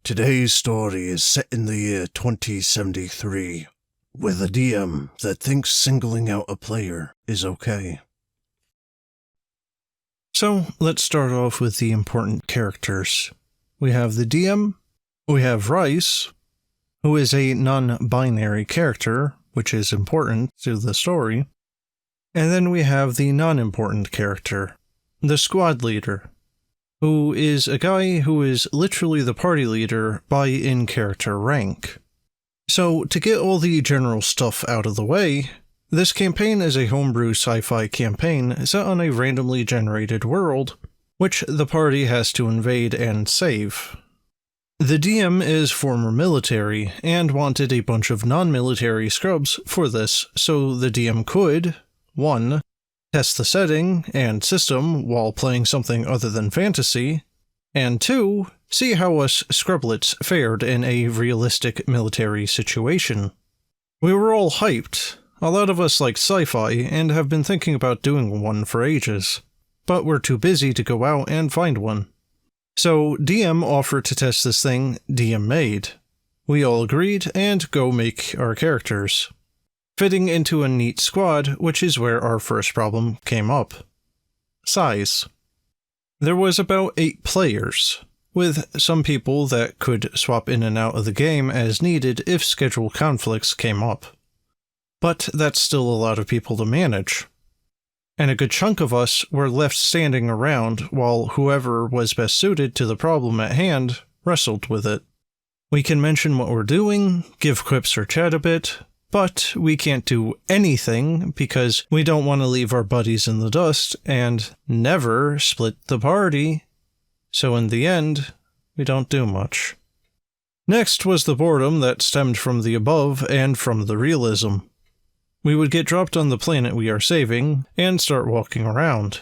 Today's story is set in the year 2073, with a DM that thinks singling out a player is okay. So, let's start off with the important characters. We have the DM, we have Rice, who is a non-binary character, which is important to the story, and then we have the non-important character, the squad leader, who is a guy who is literally the party leader by in-character rank. So, to get all the general stuff out of the way, this campaign is a homebrew sci-fi campaign set on a randomly generated world, which the party has to invade and save. The DM is former military, and wanted a bunch of non-military scrubs for this, so the DM could, 1. Test the setting and system while playing something other than fantasy, and 2. See how us scrublets fared in a realistic military situation. We were all hyped. A lot of us like sci-fi and have been thinking about doing one for ages, but we're too busy to go out and find one. So DM offered to test this thing DM made. We all agreed and go make our characters, fitting into a neat squad, which is where our first problem came up. Size. There was about 8 players, with some people that could swap in and out of the game as needed if schedule conflicts came up. But that's still a lot of people to manage. And a good chunk of us were left standing around while whoever was best suited to the problem at hand wrestled with it. We can mention what we're doing, give quips or chat a bit, but we can't do anything because we don't want to leave our buddies in the dust and never split the party. So in the end, we don't do much. Next was the boredom that stemmed from the above and from the realism. We would get dropped on the planet we are saving and start walking around.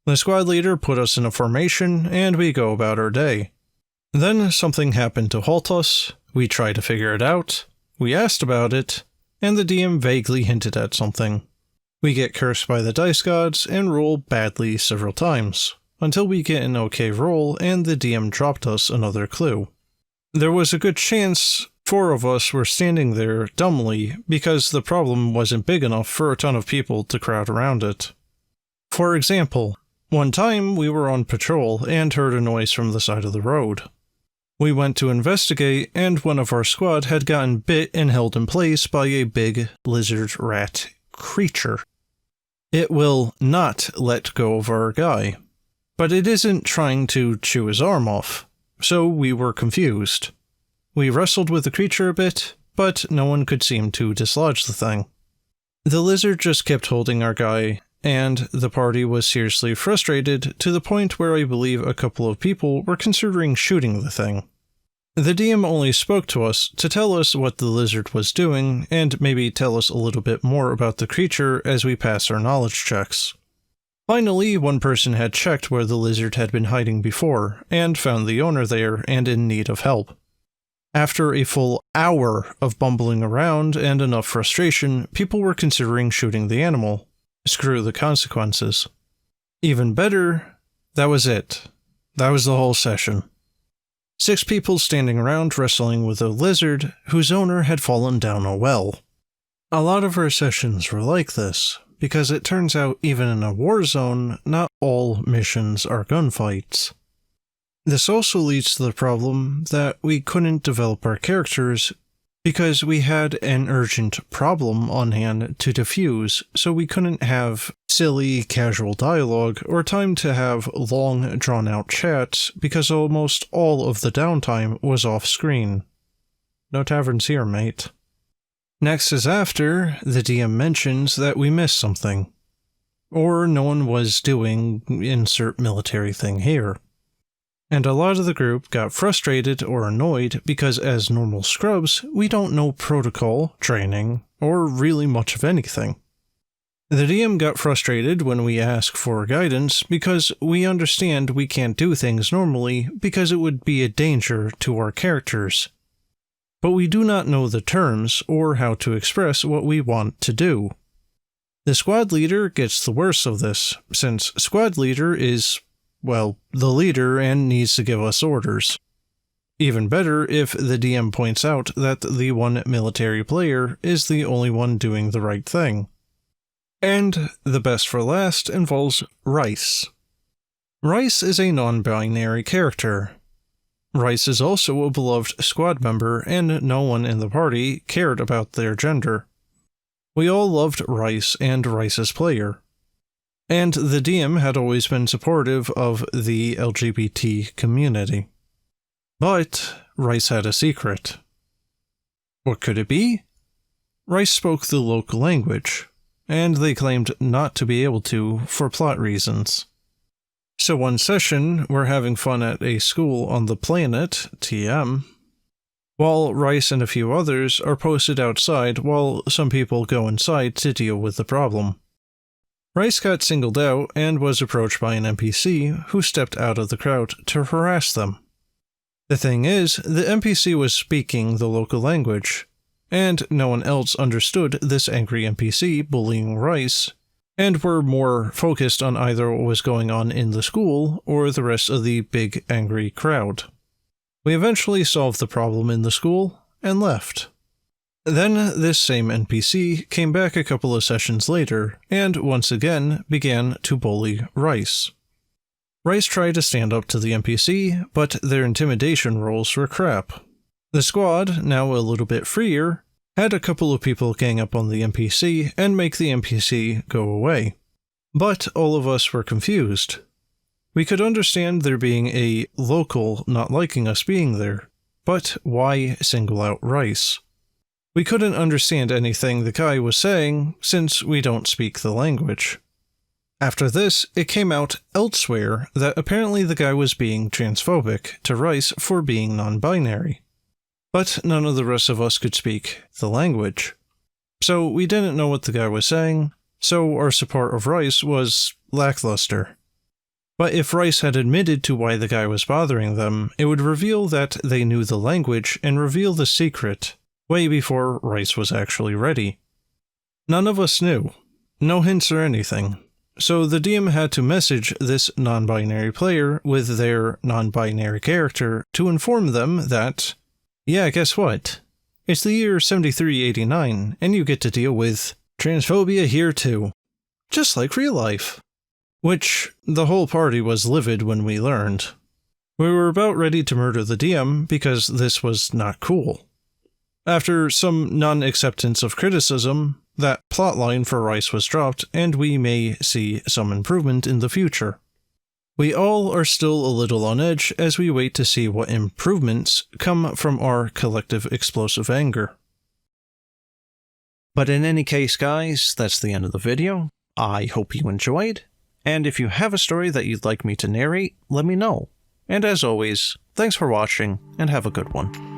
The squad leader put us in a formation and we go about our day. Then something happened to halt us, we tried to figure it out, we asked about it, and the DM vaguely hinted at something. We get cursed by the dice gods and roll badly several times, until we get an okay roll and the DM dropped us another clue. There was a good chance 4 of us were standing there dumbly because the problem wasn't big enough for a ton of people to crowd around it. For example, one time we were on patrol and heard a noise from the side of the road. We went to investigate, and one of our squad had gotten bit and held in place by a big lizard rat creature. It will not let go of our guy, but it isn't trying to chew his arm off, so we were confused. We wrestled with the creature a bit, but no one could seem to dislodge the thing. The lizard just kept holding our guy, and the party was seriously frustrated to the point where I believe a couple of people were considering shooting the thing. The DM only spoke to us to tell us what the lizard was doing and maybe tell us a little bit more about the creature as we pass our knowledge checks. Finally, one person had checked where the lizard had been hiding before and found the owner there and in need of help. After a full hour of bumbling around and enough frustration, people were considering shooting the animal. Screw the consequences. Even better, that was it. That was the whole session. 6 people standing around wrestling with a lizard whose owner had fallen down a well. A lot of our sessions were like this, because it turns out even in a war zone, not all missions are gunfights. This also leads to the problem that we couldn't develop our characters because we had an urgent problem on hand to defuse, so we couldn't have silly, casual dialogue or time to have long, drawn-out chats because almost all of the downtime was off-screen. No taverns here, mate. Next is after the DM mentions that we missed something. Or no one was doing insert military thing here. And a lot of the group got frustrated or annoyed because as normal scrubs, we don't know protocol, training, or really much of anything. The DM got frustrated when we ask for guidance because we understand we can't do things normally because it would be a danger to our characters. But we do not know the terms or how to express what we want to do. The squad leader gets the worst of this, since squad leader is, well, the leader and needs to give us orders. Even better if the DM points out that the one military player is the only one doing the right thing. And the best for last involves Rice. Rice is a non-binary character. Rice is also a beloved squad member, and no one in the party cared about their gender. We all loved Rice and Rice's player. And the DM had always been supportive of the LGBT community. But Rice had a secret. What could it be? Rice spoke the local language, and they claimed not to be able to for plot reasons. So one session, we're having fun at a school on the planet, TM, while Rice and a few others are posted outside while some people go inside to deal with the problem. Rice got singled out and was approached by an NPC who stepped out of the crowd to harass them. The thing is, the NPC was speaking the local language, and no one else understood this angry NPC bullying Rice, and were more focused on either what was going on in the school or the rest of the big angry crowd. We eventually solved the problem in the school and left. Then this same NPC came back a couple of sessions later and once again began to bully Rice. Rice tried to stand up to the NPC, but their intimidation rolls were crap. The squad, now a little bit freer, had a couple of people gang up on the NPC and make the NPC go away. But all of us were confused. We could understand there being a local not liking us being there, but why single out Rice? We couldn't understand anything the guy was saying since we don't speak the language. After this, it came out elsewhere that apparently the guy was being transphobic to Rice for being non-binary. But none of the rest of us could speak the language. So we didn't know what the guy was saying, so our support of Rice was lackluster. But if Rice had admitted to why the guy was bothering them, it would reveal that they knew the language and reveal the secret way before Rice was actually ready. None of us knew. No hints or anything. So the DM had to message this non-binary player with their non-binary character to inform them that, yeah, guess what? It's the year 7389, and you get to deal with transphobia here too. Just like real life. Which, the whole party was livid when we learned. We were about ready to murder the DM because this was not cool. After some non-acceptance of criticism, that plotline for Rice was dropped, and we may see some improvement in the future. We all are still a little on edge as we wait to see what improvements come from our collective explosive anger. But in any case, guys, that's the end of the video. I hope you enjoyed, and if you have a story that you'd like me to narrate, let me know. And as always, thanks for watching, and have a good one.